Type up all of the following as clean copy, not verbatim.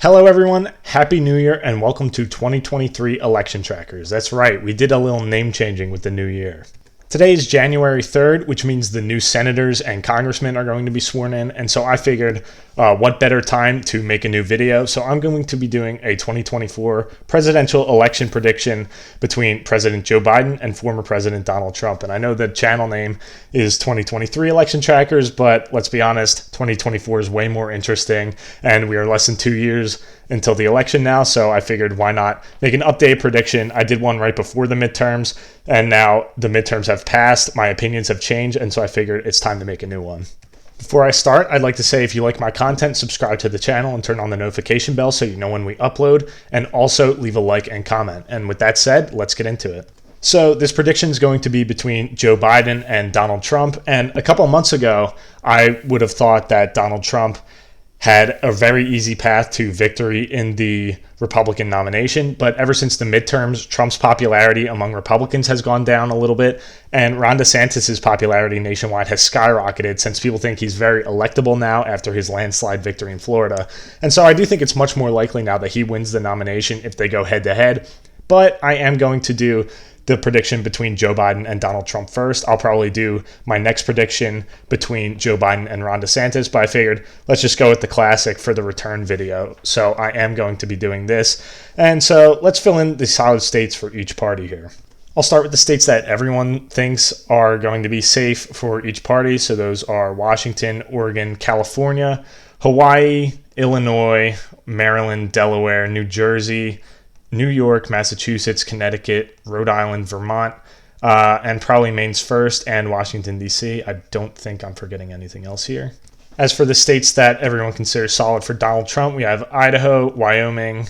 Hello everyone, Happy New Year and welcome to 2023 Election Trackers. That's right, we did a little name changing with the new year. Today is January 3rd, which means the new senators and congressmen are going to be sworn in, and so I figured what better time to make a new video. So I'm going to be doing a 2024 presidential election prediction between President Joe Biden and former President Donald Trump. And I know the channel name is 2023 Election Trackers, but let's be honest, 2024 is way more interesting, and we are less than 2 years until the election now, so I figured why not make an updated prediction. I did one right before the midterms, and now the midterms have passed, my opinions have changed, and so I figured it's time to make a new one. Before I start, I'd like to say if you like my content, subscribe to the channel and turn on the notification bell so you know when we upload, and also leave a like and comment. And with that said, let's get into it. So this prediction is going to be between Joe Biden and Donald Trump, and a couple of months ago, I would have thought that Donald Trump had a very easy path to victory in the Republican nomination. But ever since the midterms, Trump's popularity among Republicans has gone down a little bit, and Ron DeSantis' popularity nationwide has skyrocketed since people think he's very electable now after his landslide victory in Florida. And so I do think it's much more likely now that he wins the nomination if they go head-to-head. But I am going to do the prediction between Joe Biden and Donald Trump first. I'll probably do my next prediction between Joe Biden and Ron DeSantis, but I figured let's just go with the classic for the return video. So I am going to be doing this. And so let's fill in the solid states for each party here. I'll start with the states that everyone thinks are going to be safe for each party. So those are Washington, Oregon, California, Hawaii, Illinois, Maryland, Delaware, New Jersey, New York, Massachusetts, Connecticut, Rhode Island, Vermont, and probably Maine's first, and Washington, D.C. I don't think I'm forgetting anything else here. As for the states that everyone considers solid for Donald Trump, we have Idaho, Wyoming,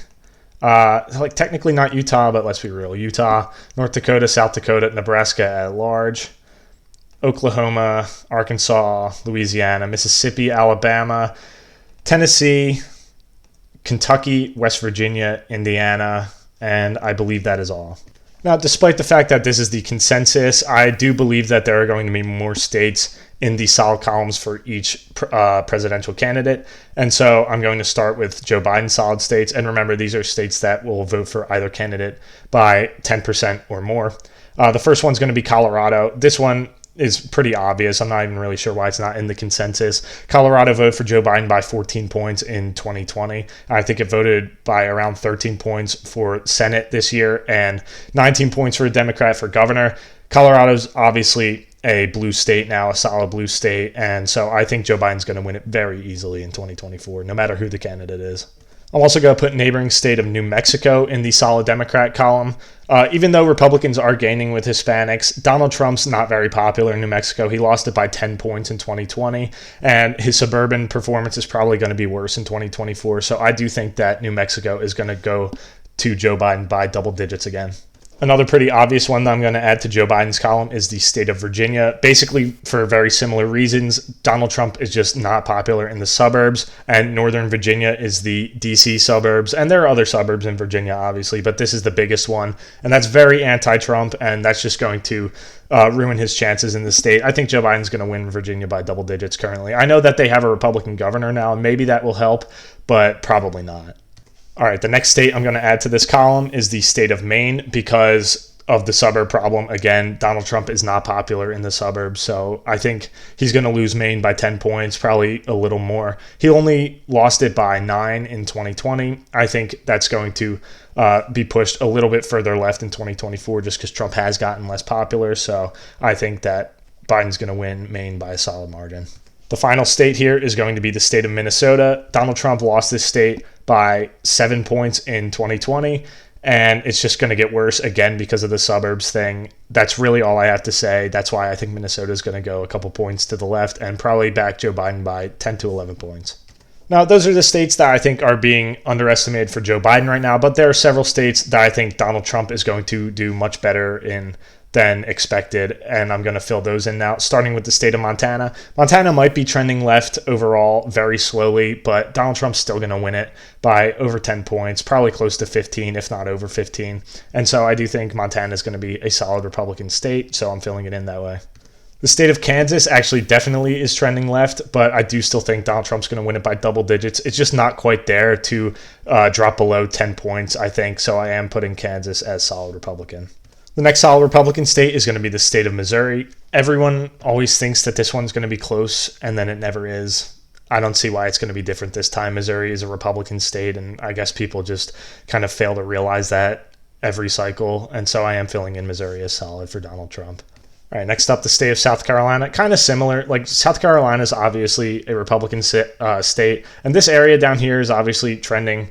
technically not Utah, but let's be real, Utah, North Dakota, South Dakota, Nebraska at large, Oklahoma, Arkansas, Louisiana, Mississippi, Alabama, Tennessee, Kentucky, West Virginia, Indiana, and I believe that is all. Now, despite the fact that this is the consensus, I do believe that there are going to be more states in the solid columns for each presidential candidate. And so I'm going to start with Joe Biden's solid states. And remember, these are states that will vote for either candidate by 10% or more. The first one's going to be Colorado. This one is pretty obvious. I'm not even really sure why it's not in the consensus. Colorado voted for Joe Biden by 14 points in 2020. I think it voted by around 13 points for Senate this year and 19 points for a Democrat for governor. Colorado's obviously a blue state now, a solid blue state, and so I think Joe Biden's going to win it very easily in 2024, no matter who the candidate is. I'm also going to put neighboring state of New Mexico in the solid Democrat column. Even though Republicans are gaining with Hispanics, Donald Trump's not very popular in New Mexico. He lost it by 10 points in 2020, and his suburban performance is probably going to be worse in 2024. So I do think that New Mexico is going to go to Joe Biden by double digits again. Another pretty obvious one that I'm going to add to Joe Biden's column is the state of Virginia. Basically, for very similar reasons, Donald Trump is just not popular in the suburbs, and Northern Virginia is the D.C. suburbs. And there are other suburbs in Virginia, obviously, but this is the biggest one. And that's very anti-Trump, and that's just going to ruin his chances in the state. I think Joe Biden's going to win Virginia by double digits currently. I know that they have a Republican governor now, and maybe that will help, but probably not. All right, the next state I'm going to add to this column is the state of Maine because of the suburb problem. Again, Donald Trump is not popular in the suburbs, so I think he's going to lose Maine by 10 points, probably a little more. He only lost it by 9 in 2020. I think that's going to be pushed a little bit further left in 2024 just because Trump has gotten less popular, so I think that Biden's going to win Maine by a solid margin. The final state here is going to be the state of Minnesota. Donald Trump lost this state by 7 points in 2020, and it's just going to get worse again because of the suburbs thing. That's really all I have to say. That's why I think Minnesota is going to go a couple points to the left and probably back Joe Biden by 10 to 11 points. Now, those are the states that I think are being underestimated for Joe Biden right now, but there are several states that I think Donald Trump is going to do much better in than expected, and I'm going to fill those in now, starting with the state of Montana. Montana might be trending left overall very slowly, but Donald Trump's still going to win it by over 10 points, probably close to 15, if not over 15. And so I do think Montana is going to be a solid Republican state, so I'm filling it in that way. The state of Kansas actually definitely is trending left, but I do still think Donald Trump's going to win it by double digits. It's just not quite there to drop below 10 points, I think. So I am putting Kansas as solid Republican. The next solid Republican state is going to be the state of Missouri. Everyone always thinks that this one's going to be close, and then it never is. I don't see why it's going to be different this time. Missouri is a Republican state, and I guess people just kind of fail to realize that every cycle. And so I am filling in Missouri as solid for Donald Trump. All right, next up, the state of South Carolina. Kind of similar. Like, South Carolina is obviously a Republican state, and this area down here is obviously trending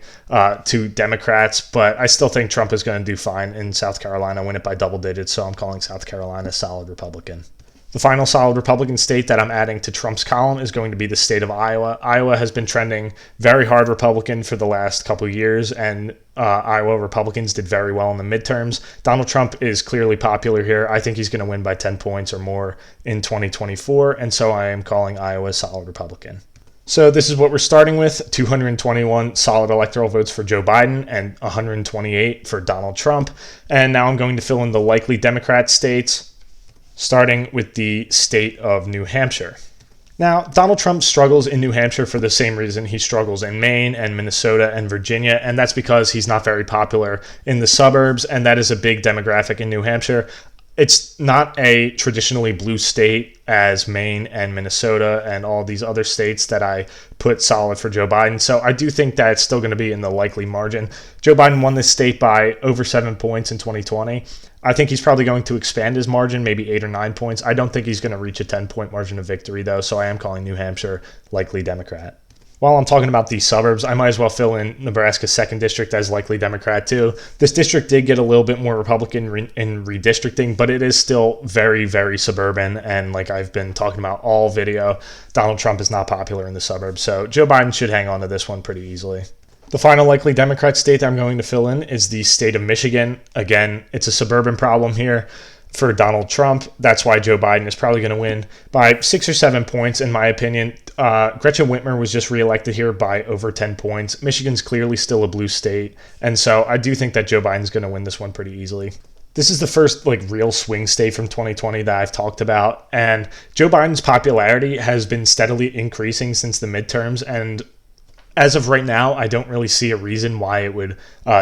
to Democrats, but I still think Trump is going to do fine in South Carolina, win it by double digits, so I'm calling South Carolina solid Republican. The final solid Republican state that I'm adding to Trump's column is going to be the state of Iowa. Iowa has been trending very hard Republican for the last couple of years, and Iowa Republicans did very well in the midterms. Donald Trump is clearly popular here. I think he's going to win by 10 points or more in 2024, and so I am calling Iowa solid Republican. So this is what we're starting with: 221 solid electoral votes for Joe Biden and 128 for Donald Trump. And now I'm going to fill in the likely Democrat states, starting with the state of New Hampshire. Now, Donald Trump struggles in New Hampshire for the same reason he struggles in Maine and Minnesota and Virginia, and that's because he's not very popular in the suburbs, and that is a big demographic in New Hampshire. It's not a traditionally blue state as Maine and Minnesota and all these other states that I put solid for Joe Biden. So I do think that it's still going to be in the likely margin. Joe Biden won this state by over 7 points in 2020. I think he's probably going to expand his margin, maybe 8 or 9 points. I don't think he's going to reach a 10-point margin of victory, though, so I am calling New Hampshire likely Democrat. While I'm talking about these suburbs, I might as well fill in Nebraska's 2nd district as likely Democrat too. This district did get a little bit more Republican in redistricting, but it is still very, very suburban. And like I've been talking about all video, Donald Trump is not popular in the suburbs. So Joe Biden should hang on to this one pretty easily. The final likely Democrat state that I'm going to fill in is the state of Michigan. Again, it's a suburban problem here for Donald Trump. That's why Joe Biden is probably going to win by 6 or 7 points, in my opinion. Gretchen Whitmer was just reelected here by over 10 points. Michigan's clearly still a blue state, and so I do think that Joe Biden's going to win this one pretty easily. This is the first real swing state from 2020 that I've talked about, and Joe Biden's popularity has been steadily increasing since the midterms, and as of right now, I don't really see a reason why it would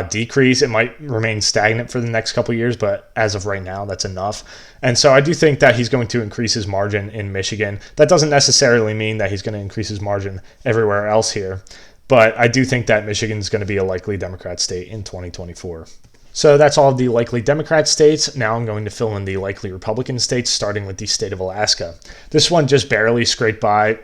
decrease. It might remain stagnant for the next couple of years, but as of right now, that's enough. And so I do think that he's going to increase his margin in Michigan. That doesn't necessarily mean that he's going to increase his margin everywhere else here, but I do think that Michigan's going to be a likely Democrat state in 2024. So that's all of the likely Democrat states. Now I'm going to fill in the likely Republican states, starting with the state of Alaska. This one just barely scraped by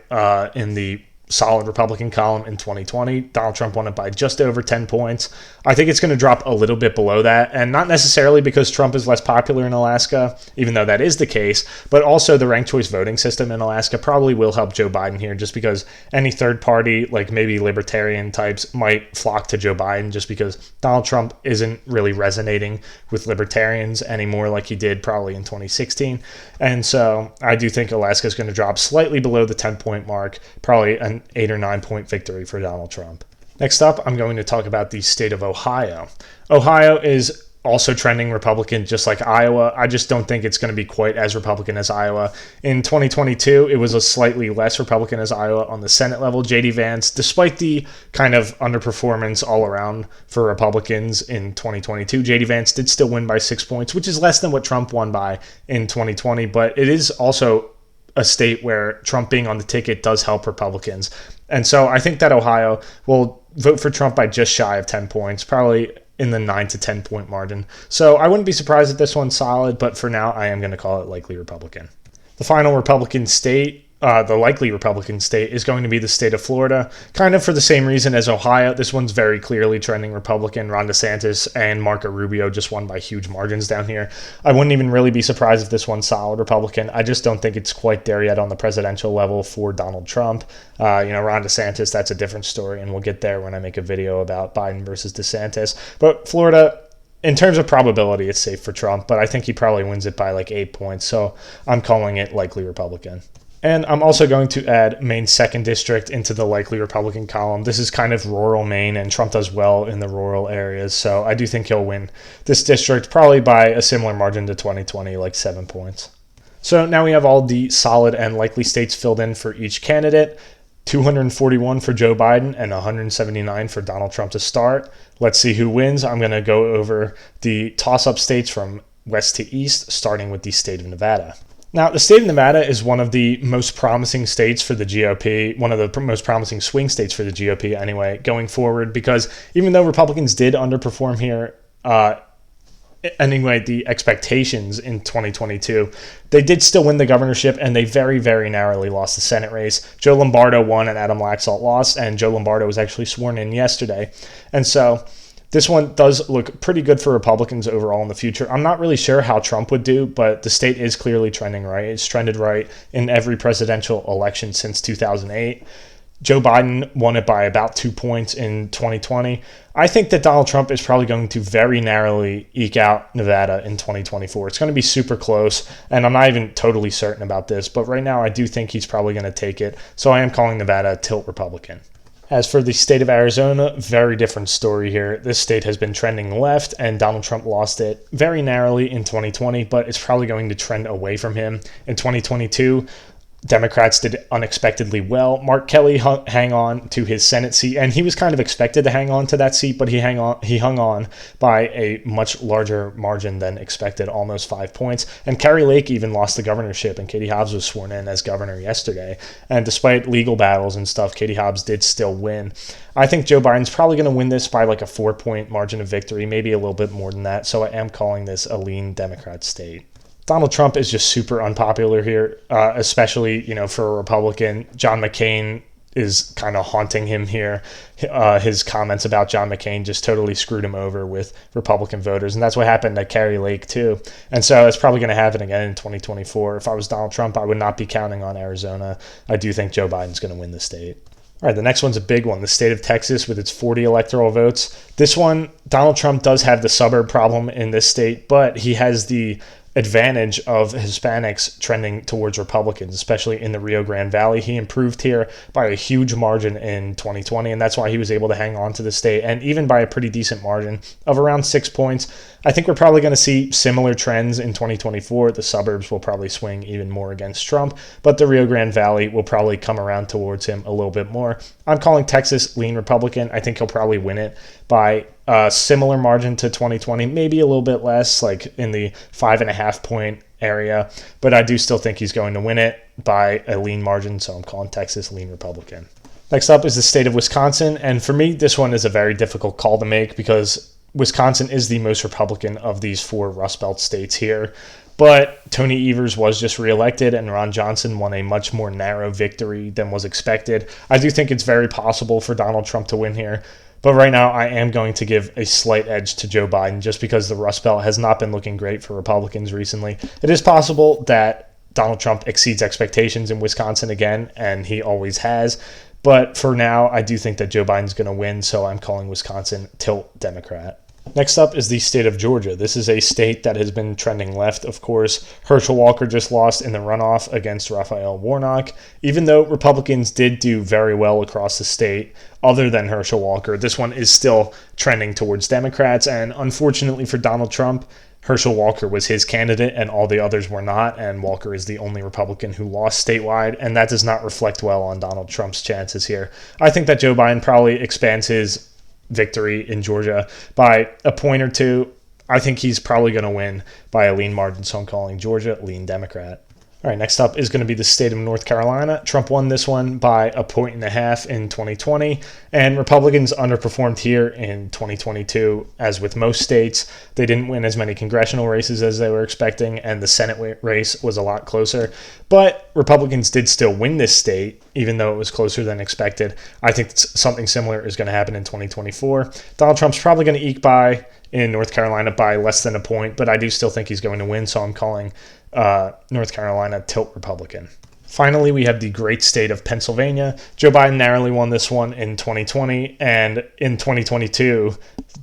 in the solid Republican column in 2020. Donald Trump won it by just over 10 points. I think it's going to drop a little bit below that, and not necessarily because Trump is less popular in Alaska, even though that is the case, but also the ranked choice voting system in Alaska probably will help Joe Biden here, just because any third party, like maybe libertarian types, might flock to Joe Biden just because Donald Trump isn't really resonating with libertarians anymore like he did probably in 2016. And so I do think Alaska is going to drop slightly below the 10-point mark, probably an 8 or 9 point victory for Donald Trump. Next up, I'm going to talk about the state of Ohio. Ohio is also trending Republican, just like Iowa. I just don't think it's going to be quite as Republican as Iowa. In 2022, it was a slightly less Republican as Iowa on the Senate level. J.D. Vance, despite the kind of underperformance all around for Republicans in 2022, J.D. Vance did still win by 6 points, which is less than what Trump won by in 2020, but it is also a state where Trump being on the ticket does help Republicans. And so I think that Ohio will vote for Trump by just shy of 10 points, probably in the 9 to 10 point margin. So I wouldn't be surprised if this one's solid, but for now I am going to call it likely Republican. The final Republican state, the likely Republican state, is going to be the state of Florida, kind of for the same reason as Ohio. This one's very clearly trending Republican. Ron DeSantis and Marco Rubio just won by huge margins down here. I wouldn't even really be surprised if this one's solid Republican. I just don't think it's quite there yet on the presidential level for Donald Trump. Ron DeSantis, that's a different story, and we'll get there when I make a video about Biden versus DeSantis. But Florida, in terms of probability, it's safe for Trump, but I think he probably wins it by 8 points, so I'm calling it likely Republican. And I'm also going to add Maine's 2nd district into the likely Republican column. This is kind of rural Maine, and Trump does well in the rural areas, so I do think he'll win this district probably by a similar margin to 2020, 7 points. So now we have all the solid and likely states filled in for each candidate. 241 for Joe Biden and 179 for Donald Trump to start. Let's see who wins. I'm going to go over the toss-up states from west to east, starting with the state of Nevada. Now, the state of Nevada is one of the most promising states for the GOP, one of the most promising swing states for the GOP anyway, going forward, because even though Republicans did underperform here, anyway, the expectations in 2022, they did still win the governorship, and they very, very narrowly lost the Senate race. Joe Lombardo won and Adam Laxalt lost, and Joe Lombardo was actually sworn in yesterday. And so this one does look pretty good for Republicans overall in the future. I'm not really sure how Trump would do, but the state is clearly trending right. It's trended right in every presidential election since 2008. Joe Biden won it by about 2 points in 2020. I think that Donald Trump is probably going to very narrowly eke out Nevada in 2024. It's going to be super close, and I'm not even totally certain about this, but right now I do think he's probably going to take it. So I am calling Nevada tilt Republican. As for the state of Arizona, very different story here. This state has been trending left, and Donald Trump lost it very narrowly in 2020, but it's probably going to trend away from him in 2022. Democrats did unexpectedly well. Mark Kelly hung on to his Senate seat, and he was kind of expected to hang on to that seat, but he hung on by a much larger margin than expected, almost 5 points. And Kari Lake even lost the governorship, and Katie Hobbs was sworn in as governor yesterday. And despite legal battles and stuff, Katie Hobbs did still win. I think Joe Biden's probably going to win this by like a 4-point margin of victory, maybe a little bit more than that. So I am calling this a lean Democrat state. Donald Trump is just super unpopular here, especially, for a Republican. John McCain is kind of haunting him here. His comments about John McCain just totally screwed him over with Republican voters. And that's what happened at Kari Lake, too. And so it's probably going to happen again in 2024. If I was Donald Trump, I would not be counting on Arizona. I do think Joe Biden's going to win the state. All right, the next one's a big one, the state of Texas with its 40 electoral votes. This one, Donald Trump does have the suburb problem in this state, but he has the advantage of Hispanics trending towards Republicans, especially in the Rio Grande Valley. He improved here by a huge margin in 2020, and that's why he was able to hang on to the state, and even by a pretty decent margin of around 6 points. I think we're probably going to see similar trends in 2024. The suburbs will probably swing even more against Trump, but the Rio Grande Valley will probably come around towards him a little bit more. I'm calling Texas lean Republican. I think he'll probably win it by a similar margin to 2020, maybe a little bit less, like in the 5.5 point area. But I do still think he's going to win it by a lean margin, so I'm calling Texas lean Republican. Next up is the state of Wisconsin, and for me, this one is a very difficult call to make because Wisconsin is the most Republican of these 4 Rust Belt states here. But Tony Evers was just reelected, and Ron Johnson won a much more narrow victory than was expected. I do think it's very possible for Donald Trump to win here. But right now, I am going to give a slight edge to Joe Biden just because the Rust Belt has not been looking great for Republicans recently. It is possible that Donald Trump exceeds expectations in Wisconsin again, and he always has. But for now, I do think that Joe Biden's going to win, so I'm calling Wisconsin tilt Democrat. Next up is the state of Georgia. This is a state that has been trending left, of course. Herschel Walker just lost in the runoff against Raphael Warnock. Even though Republicans did do very well across the state, other than Herschel Walker, this one is still trending towards Democrats. And unfortunately for Donald Trump, Herschel Walker was his candidate and all the others were not. And Walker is the only Republican who lost statewide. And that does not reflect well on Donald Trump's chances here. I think that Joe Biden probably expands his victory in Georgia by a point or two. I think he's probably going to win by a lean margin, so I'm calling Georgia lean Democrat. All right, next up is going to be the state of North Carolina. Trump won this one by 1.5 points in 2020, and Republicans underperformed here in 2022. As with most states, they didn't win as many congressional races as they were expecting, and the Senate race was a lot closer. But Republicans did still win this state, even though it was closer than expected. I think something similar is going to happen in 2024. Donald Trump's probably going to eke by in North Carolina by less than a point, but I do still think he's going to win, so I'm calling North Carolina tilt Republican. Finally, we have the great state of Pennsylvania. Joe Biden narrowly won this one in 2020, and in 2022,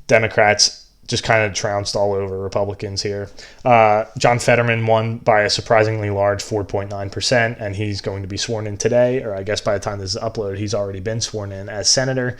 Democrats just kind of trounced all over Republicans here. John Fetterman won by a surprisingly large 4.9%, and he's going to be sworn in today, or I guess by the time this is uploaded, he's already been sworn in as senator.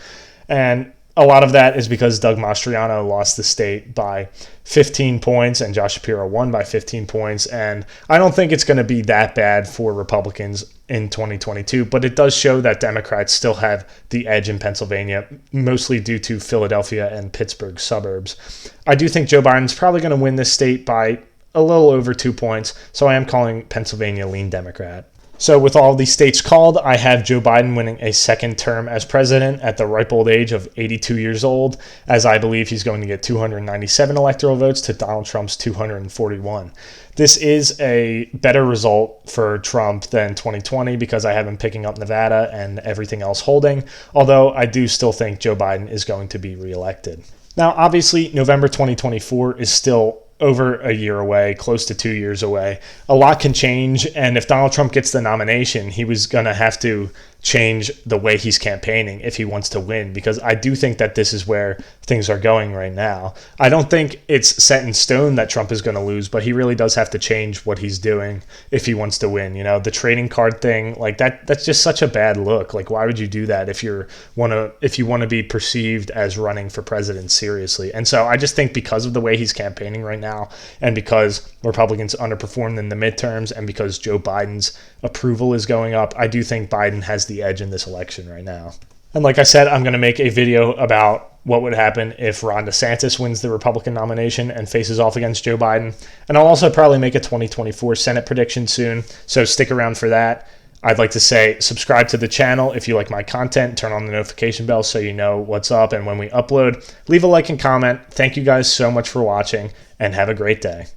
And A lot of that is because Doug Mastriano lost the state by 15 points and Josh Shapiro won by 15 points. And I don't think it's going to be that bad for Republicans in 2022, but it does show that Democrats still have the edge in Pennsylvania, mostly due to Philadelphia and Pittsburgh suburbs. I do think Joe Biden's probably going to win this state by a little over 2 points, so I am calling Pennsylvania lean Democrat. So with all these states called, I have Joe Biden winning a second term as president at the ripe old age of 82 years old, as I believe he's going to get 297 electoral votes to Donald Trump's 241. This is a better result for Trump than 2020 because I have him picking up Nevada and everything else holding, although I do still think Joe Biden is going to be reelected. Now, obviously, November 2024 is still over a year away, close to 2 years away. A lot can change, and if Donald Trump gets the nomination, he was going to have to change the way he's campaigning if he wants to win, because I do think that this is where things are going right now. I don't think it's set in stone that Trump is going to lose, but he really does have to change what he's doing if he wants to win. You know, the trading card thing, like that's just such a bad look. Like, why would you do that if you want to be perceived as running for president seriously? And so I just think because of the way he's campaigning right now, and because Republicans underperformed in the midterms, and because Joe Biden's approval is going up, I do think Biden has the edge in this election right now. And like I said, I'm going to make a video about what would happen if Ron DeSantis wins the Republican nomination and faces off against Joe Biden. And I'll also probably make a 2024 Senate prediction soon, so stick around for that. I'd like to say subscribe to the channel if you like my content, turn on the notification bell so you know what's up and when we upload. Leave a like and comment. Thank you guys so much for watching, and have a great day.